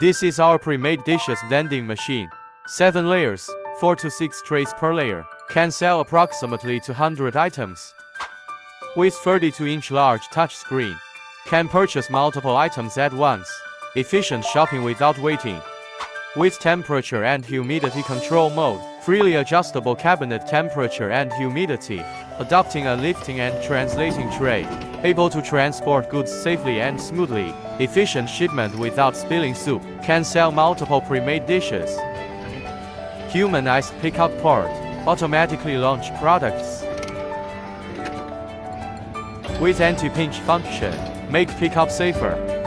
This is our pre-made dishes vending machine. 7 layers, 4 to 6 trays per layer. Can sell approximately 200 items. With 32-inch large touchscreen. Can purchase multiple items at once. Efficient shopping without waiting. With temperature and humidity control mode. Freely adjustable cabinet temperature and humidity. Adopting a lifting and translating tray. Able to transport goods safely and smoothly. Efficient shipment without spilling soup. Can sell multiple pre-made dishes. Humanized pickup part. Automatically launch products. With anti-pinch function. Make pickup safer.